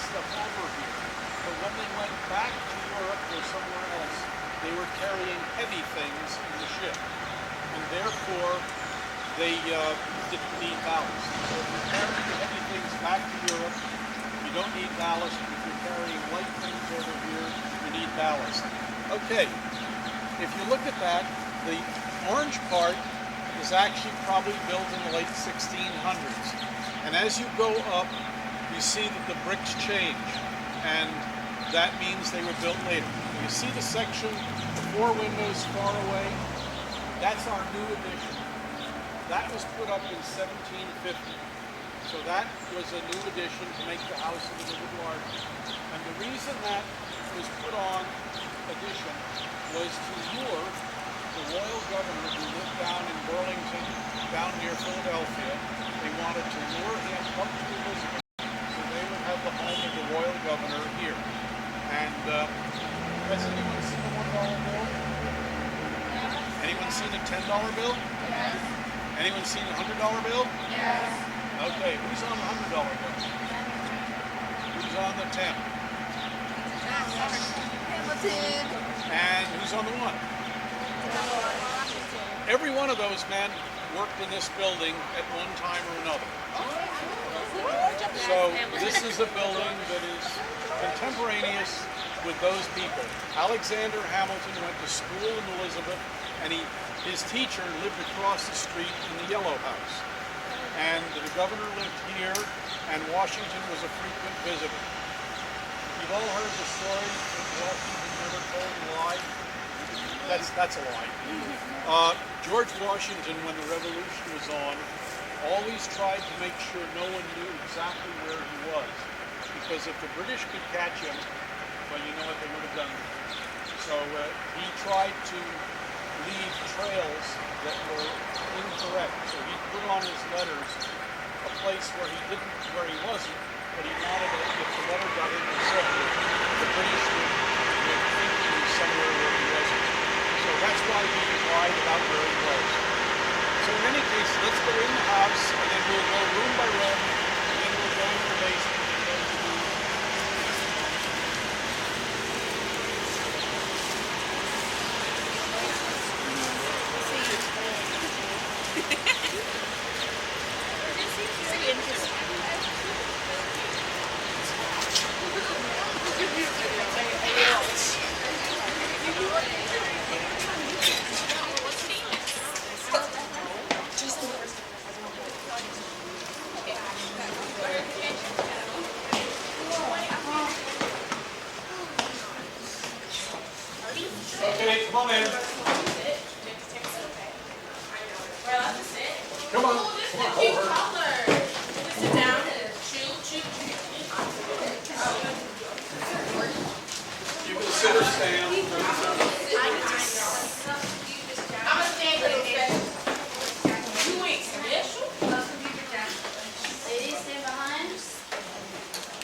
stuff over here. But when they went back to Europe or somewhere else, they were carrying heavy things in the ship. And therefore, they didn't need ballast. So if you're carrying heavy things back to Europe, you don't need ballast. If you're carrying light things over here, you need ballast. Okay, if you look at that, the orange part is actually probably built in the late 1600s. And as you go up, you see that the bricks change, and that means they were built later. You see the section, the 4 windows far away? That's our new addition. That was put up in 1750. So that was a new addition to make the house a little bit larger. And the reason that was put on addition was to lure the royal governor who lived down in Burlington, down near Philadelphia. They wanted to lure him up to Elizabeth so they would have the home of the royal governor here. And has anyone seen a $1 bill? Anyone seen a $10 bill? Yes. Anyone seen a $100 bill? Yes. Okay, who's on the $100 bill? Who's on the 10? Hamilton. And who's on the 1? Every one of those men worked in this building at one time or another. So this is a building that is contemporaneous with those people. Alexander Hamilton went to school in Elizabeth, and his teacher lived across the street in the Yellow House. And the governor lived here, and Washington was a frequent visitor. You've all heard the story that Washington never told a lie. That's a lie. George Washington, when the Revolution was on, always tried to make sure no one knew exactly where he was. Because if the British could catch him, well, you know what they would have done. So he tried to leave trails that were incorrect. So he put on his letters a place where he wasn't, but he wanted it, if the letter got in the circle, the British would think he was somewhere where he wasn't. So that's why he lied about where he was. So in any case, let's go in the house, and then we'll go room by room, and then we'll go into the basement and go to the... Okay, come on in. Come on. Hold her. Sit down. You can sit or stand. I'm gonna stand a little bit. 2 weeks. Yes. Ladies, stay behind.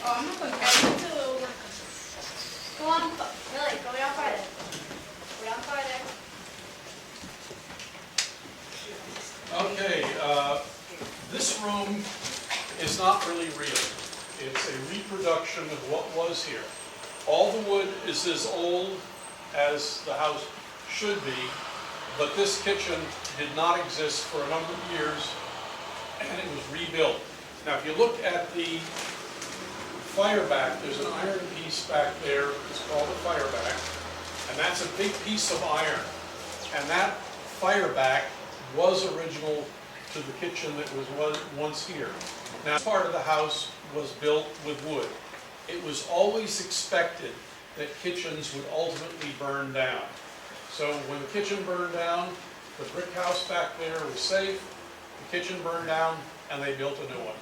Oh, I'm not gonna carry you too. Go on, Lily, go down farther. Go down farther. Okay, this room is not really real. It's a reproduction of what was here. All the wood is as old as the house should be, but this kitchen did not exist for a number of years, and it was rebuilt. Now, if you look at the fire back, there's an iron piece back there. It's called a fire back, and that's a big piece of iron. And that fire back was original to the kitchen that was once here. Now, part of the house was built with wood. It was always expected that kitchens would ultimately burn down. So when the kitchen burned down, the brick house back there was safe, the kitchen burned down, and they built a new one.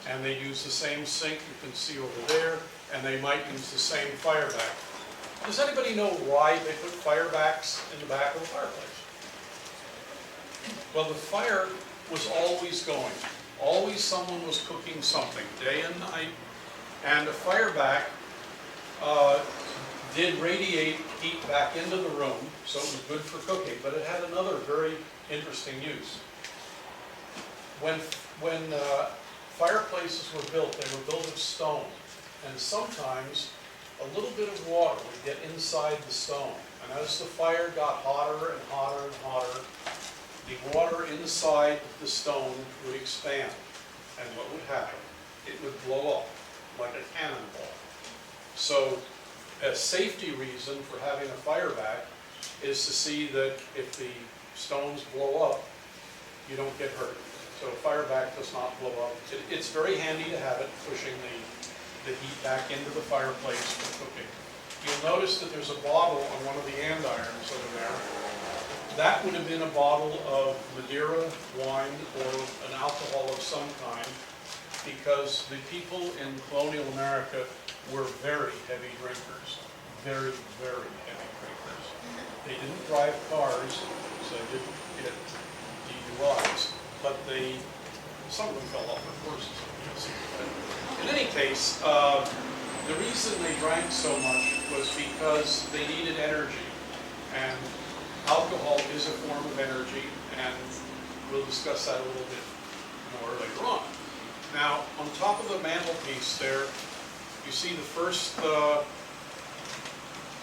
And they used the same sink you can see over there, and they might use the same fire back. Does anybody know why they put fire backs in the back of the fireplace? Well, the fire was always going. Always someone was cooking something, day and night. And a fire back did radiate heat back into the room, so it was good for cooking, but it had another very interesting use. When fireplaces were built, they were built of stone. and sometimes a little bit of water would get inside the stone. And as the fire got hotter and hotter and hotter, the water inside the stone would expand. And what would happen? It would blow up like a cannonball. So a safety reason for having a fire back is to see that if the stones blow up, you don't get hurt. So a fire back does not blow up. It's very handy to have it, pushing the heat back into the fireplace for cooking. You'll notice that there's a bottle on one of the andirons over there. That would have been a bottle of Madeira, wine, or an alcohol of some kind, because the people in colonial America were very heavy drinkers. Very, very heavy drinkers. They didn't drive cars, so they didn't get DUIs, but some of them fell off their horses. In any case, the reason they drank so much was because they needed energy, and alcohol is a form of energy, and we'll discuss that a little bit more later on. Now, on top of the mantelpiece there, you see the first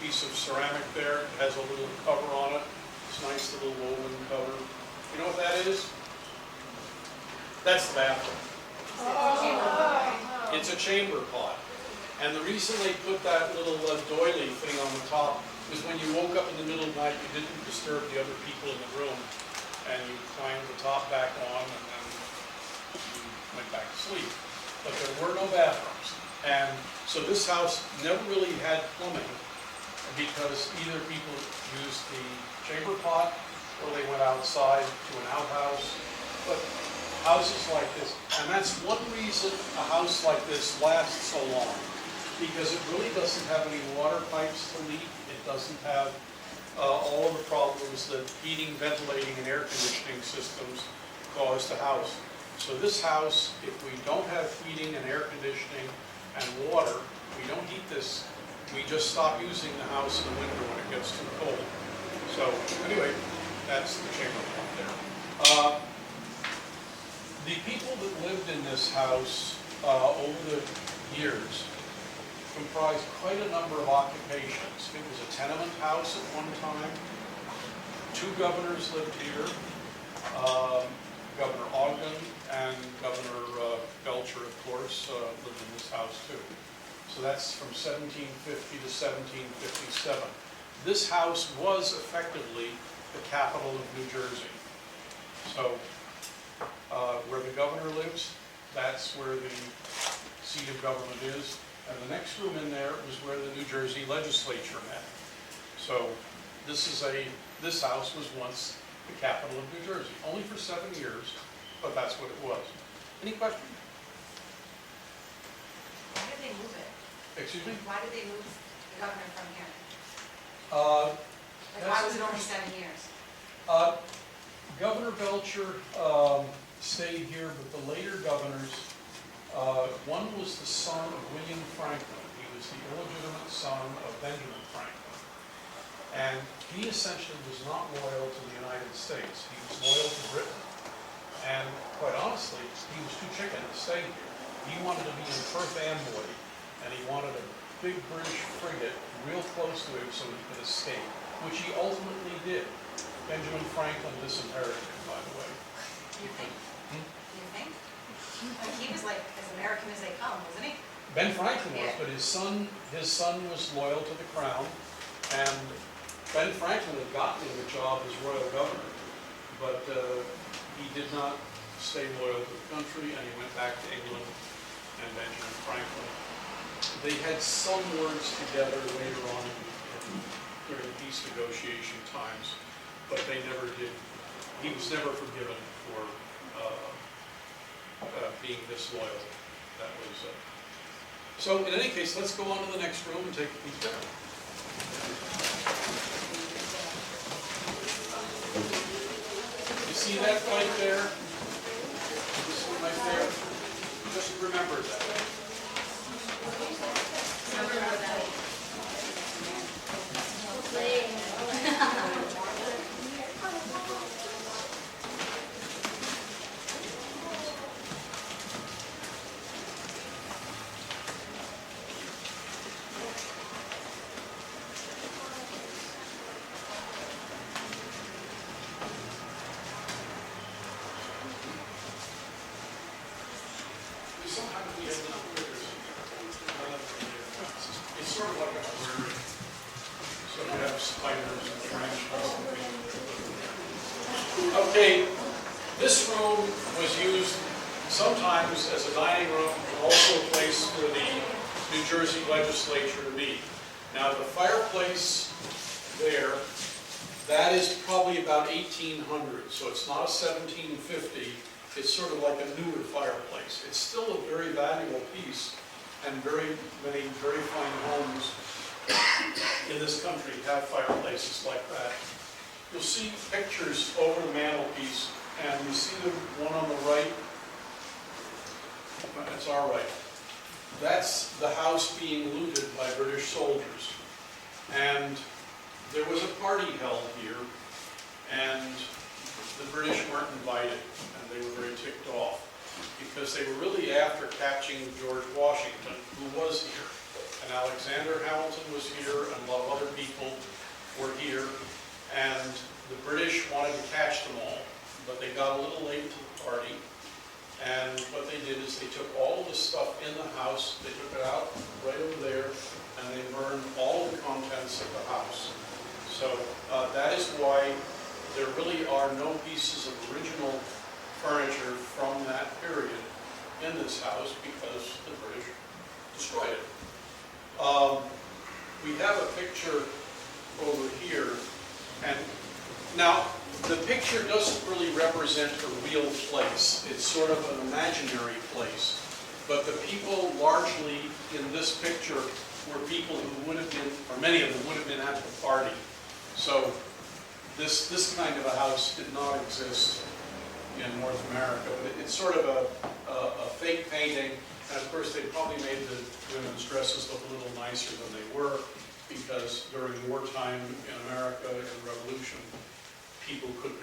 piece of ceramic there. It has a little cover on it. It's a nice little woven cover. You know what that is? That's the bathroom. It's a chamber pot. And the reason they put that little doily thing on the top was when you woke up in the middle of the night, you didn't disturb the other people in the room, and you climbed the top back on, and then you went back to sleep. But there were no bathrooms. And so this house never really had plumbing, because either people used the chamber pot, or they went outside to an outhouse. But houses like this, and that's one reason a house like this lasts so long, because it really doesn't have any water pipes to leak. It doesn't have all of the problems that heating, ventilating, and air conditioning systems cause to house. So this house, if we don't have heating and air conditioning and water, we don't heat this. We just stop using the house in the winter when it gets too cold. So anyway, that's the chamber pot there. The people that lived in this house over the years comprised quite a number of occupations. It was a tenement house at one time. 2 governors lived here, Governor Ogden and Governor Belcher, of course, lived in this house too. So that's from 1750 to 1757. This house was effectively the capital of New Jersey. So where the governor lives, that's where the seat of government is. And the next room in there was where the New Jersey legislature met. So this house was once the capital of New Jersey, only for 7 years, but that's what it was. Any questions? Why did they move it? Excuse me? Why did they move the governor from here? Why was it only 7 years? Governor Belcher stayed here, but the later governors, one was the son of William Franklin. He was the illegitimate son of Benjamin Franklin. And he essentially was not loyal to the United States. He was loyal to Britain. And quite honestly, he was too chicken to stay here. He wanted to be in Perth Amboy, and he wanted a big British frigate real close to him so he could escape, which he ultimately did. Benjamin Franklin disinherited him, by the way. You think? You think? Like he was like as American as they come, wasn't he? Ben Franklin was, Yeah. but his son was loyal to the crown, and Ben Franklin had gotten him a job as royal governor, but he did not stay loyal to the country, and he went back to England and Benjamin Franklin. They had some words together later on during the peace negotiation times, but they never did. He was never forgiven for being disloyal. That was so. In any case, let's go on to the next room and take a peek there. You see that right there? This one right there? Just remember that. Okay, this room was used sometimes as a dining room, and also a place for the New Jersey legislature to meet. Now, the fireplace there, that is probably about 1800, so it's not a 1750. It's sort of like a newer fireplace. It's still a very valuable piece, and very many very fine homes in this country have fireplaces like that. You'll see pictures over the mantelpiece, and you see the one on the right. That's our right. That's the house being looted by British soldiers. And there was a party held here, and the British weren't invited, and they were very ticked off, because they were really after catching George Washington, who was here. And Alexander Hamilton was here, and a lot of other people were here, and the British wanted to catch them all, but they got a little late to the party, and what they did is they took all of the stuff in the house, they took it out right over there, and they burned all of the contents of the house. So that is why there really are no pieces of original furniture from that period in this house, because the British destroyed it. We have a picture over here, and now the picture doesn't really represent a real place. It's sort of an imaginary place. But the people largely in this picture were people who would have been, or many of them would have been at the party. So this kind of a house did not exist in North America. But it's sort of a fake painting. And of course, they probably made the women's dresses look a little nicer than they were, because during wartime in America, in the Revolution, people couldn't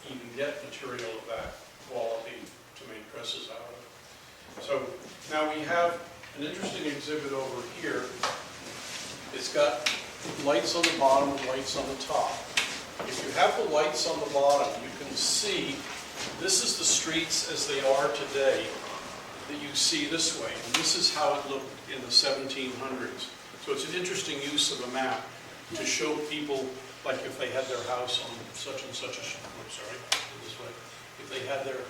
even get material of that quality to make dresses out of. So now we have an interesting exhibit over here. It's got lights on the bottom and lights on the top. If you have the lights on the bottom, you can see this is the streets as they are today that you see this way. And this is how it looked in the 1700s. So it's an interesting use of a map to show people, like if they had their house on such and such a, this way. If they had their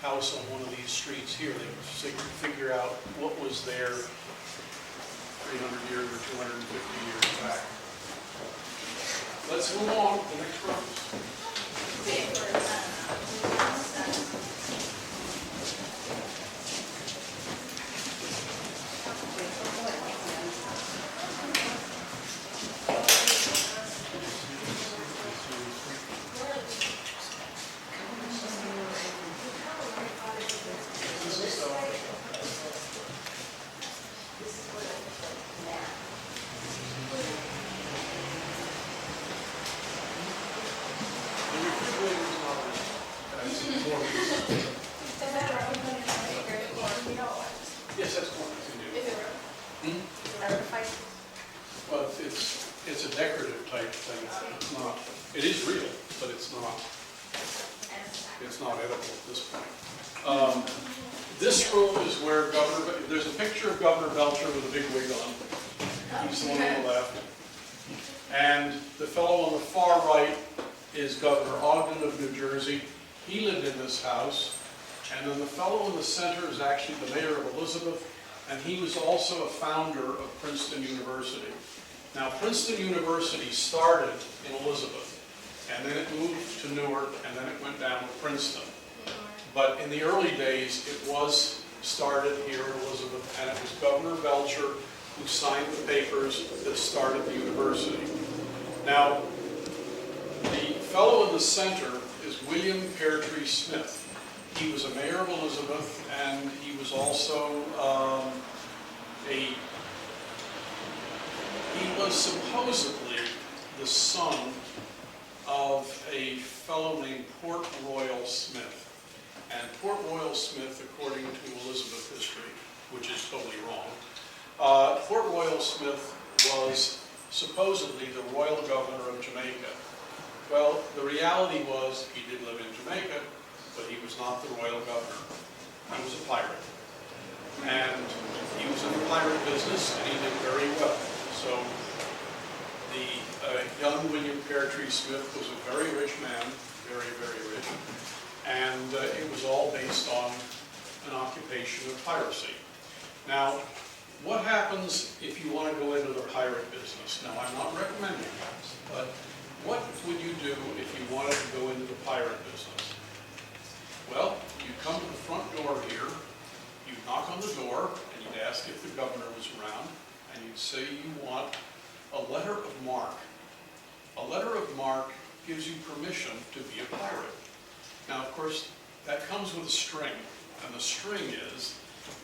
house on one of these streets here, they could figure out what was there 300 years or 250 years back. Let's move on to the next room. Yes, that's one we can do. Well, it's a decorative type thing. It's not. It is real, but it's not. It's not edible at this point. This room is where there's a picture of Governor Belcher with a big wig on. He's the one on the left. And the fellow on the far right is Governor Ogden of New Jersey. He lived in this house. And then the fellow in the center is actually the mayor of Elizabeth, and he was also a founder of Princeton University. Now, Princeton University started in Elizabeth, and then it moved to Newark, and then it went down to Princeton. But in the early days, it was started here in Elizabeth, and it was Governor Belcher who signed the papers that started the university. Now, the fellow in the center is William Peartree Smith. He was a mayor of Elizabeth, and he was also he was supposedly the son of a fellow named Port Royal Smith. And Port Royal Smith, according to Elizabeth history, which is totally wrong, Port Royal Smith was supposedly the royal governor of Jamaica. Well, the reality was he did live in Jamaica, but he was not the royal governor. He was a pirate. And he was in the pirate business, and he did very well. So the young William Peartree Smith was a very rich man, very, very rich. And it was all based on an occupation of piracy. Now, what happens if you want to go into the pirate business? Now, I'm not recommending that, but what would you do if you wanted to go into the pirate business? Well, you'd come to the front door here, you'd knock on the door, and you'd ask if the governor was around, and you'd say you want a letter of marque. A letter of marque gives you permission to be a pirate. Now, of course, that comes with a string, and the string is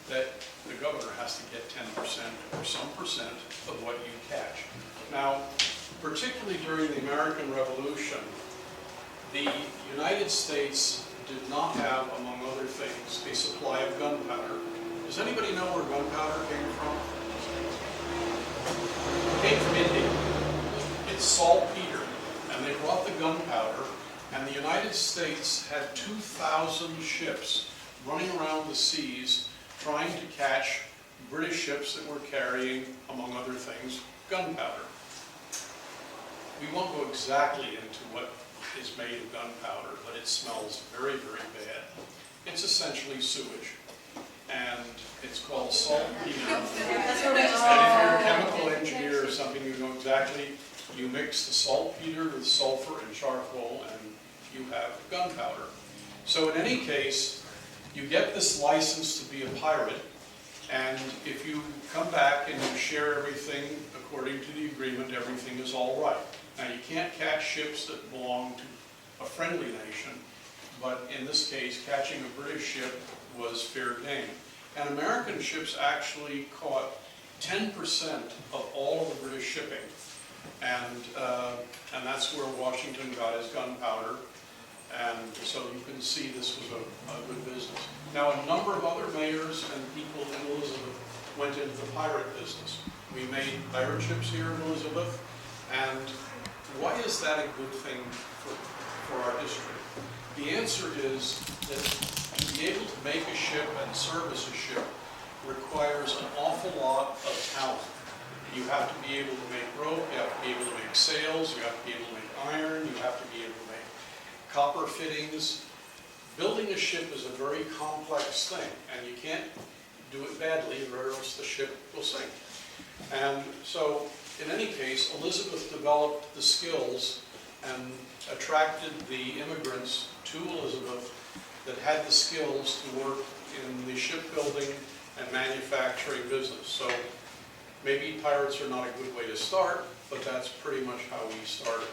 that the governor has to get 10% or some percent of what you catch. Now, particularly during the American Revolution, the United States did not have, among other things, a supply of gunpowder. Does anybody know where gunpowder came from? It came from India. It's saltpeter, and they brought the gunpowder, and the United States had 2,000 ships running around the seas trying to catch British ships that were carrying, among other things, gunpowder. We won't go exactly into what is made of gunpowder, but it smells very, very bad. It's essentially sewage, and it's called saltpeter. That's where we And if you're a chemical engineer or something, you know exactly, you mix the saltpeter with sulfur and charcoal, and you have gunpowder. So in any case, you get this license to be a pirate, and if you come back and you share everything according to the agreement, everything is all right. Now, you can't catch ships that belong to a friendly nation, but in this case, catching a British ship was fair game. And American ships actually caught 10% of all of the British shipping, and that's where Washington got his gunpowder. And so you can see this was a good business. Now, a number of other mayors and people in Elizabeth went into the pirate business. We made pirate ships here in Elizabeth, and why is that a good thing for our history? The answer is that to be able to make a ship and service a ship requires an awful lot of talent. You have to be able to make rope, you have to be able to make sails, you have to be able to make iron, you have to be able to make copper fittings. Building a ship is a very complex thing, and you can't do it badly or else the ship will sink. And so, in any case, Elizabeth developed the skills and attracted the immigrants to Elizabeth that had the skills to work in the shipbuilding and manufacturing business. So maybe pirates are not a good way to start, but that's pretty much how we started.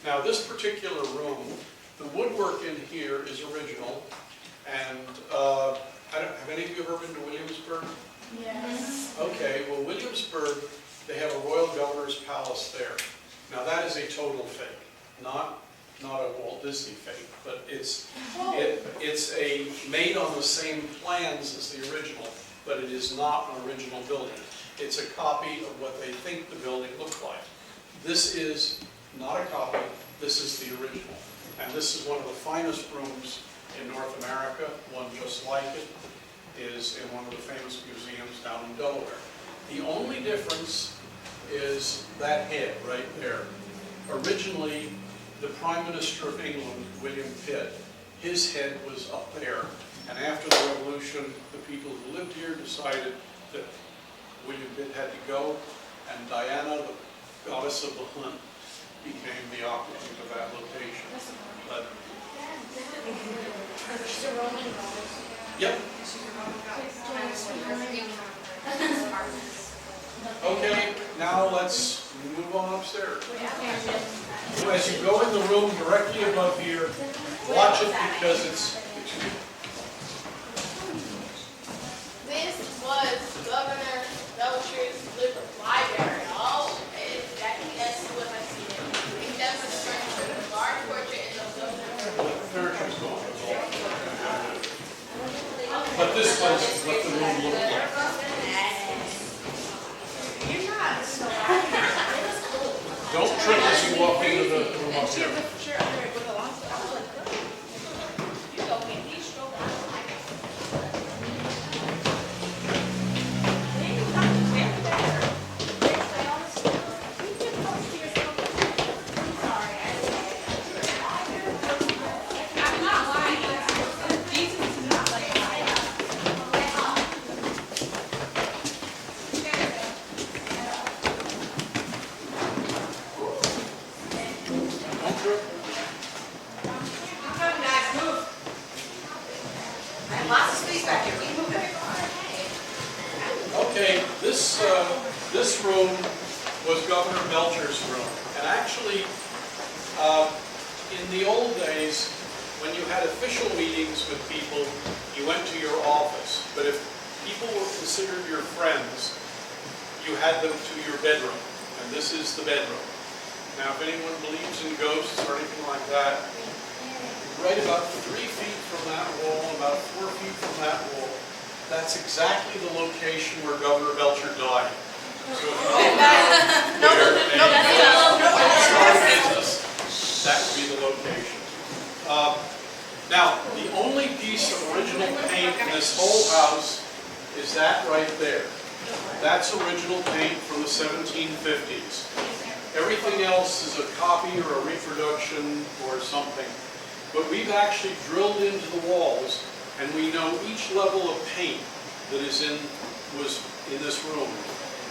Now, this particular room, the woodwork in here is original, and have any of you ever been to Williamsburg? Yes. Okay, well, Williamsburg, they have a royal governor's palace there. Now, that is a total fake, not a Walt Disney fake, but it's made on the same plans as the original, but it is not an original building. It's a copy of what they think the building looked like. This is not a copy, this is the original. And this is one of the finest rooms in North America. One just like it is in one of the famous museums down in Delaware. The only difference is that head right there. Originally, the Prime Minister of England, William Pitt, his head was up there. And after the Revolution, the people who lived here decided that William Pitt had to go, and Diana, the goddess of the hunt, became the occupant of that location. But, She's a Roman goddess. yep. Okay, now let's move on upstairs. So as you go in the room directly above here, watch it because it's, excuse me. This was Governor Belcher's library. Oh, that's what I see. Except for the furniture, the large portrait and the governor. Furniture's gone, it's all. But this was what the room looked like. You're not so happy. It was cool. Don't trip as you walk into the room up here. this room was Governor Belcher's room. And actually, in the old days, when you had official meetings with people, you went to your office. But if people were considered your friends, you had them to your bedroom. And this is the bedroom. Now, if anyone believes in ghosts or anything like that, right about 3 feet from that wall, about 4 feet from that wall, that's exactly the location where Governor Belcher died. So if you that would be the location. Now, the only piece of original paint in this whole house is that right there. That's original paint from the 1750s. Everything else is a copy or a reproduction or something. But we've actually drilled into the walls, and we know each level of paint that was in this room.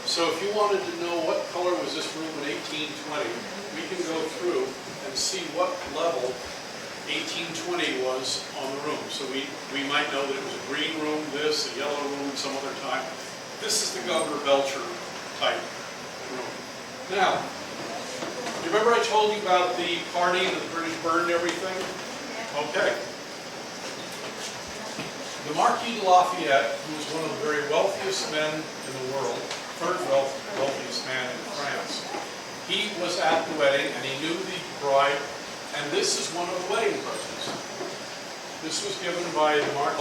So if you wanted to know what color was this room in 1820, we can go through and see what level 1820 was on the room. So we might know that it was a green room, this, a yellow room, and some other time. This is the Governor Belcher type room. Now, do you remember I told you about the party that the British burned everything? Okay. The Marquis De Lafayette, who was one of the very wealthiest men in the world, third wealthiest man in France, he was at the wedding and he knew the bride, and this is one of the wedding presents. This was given by the Marquis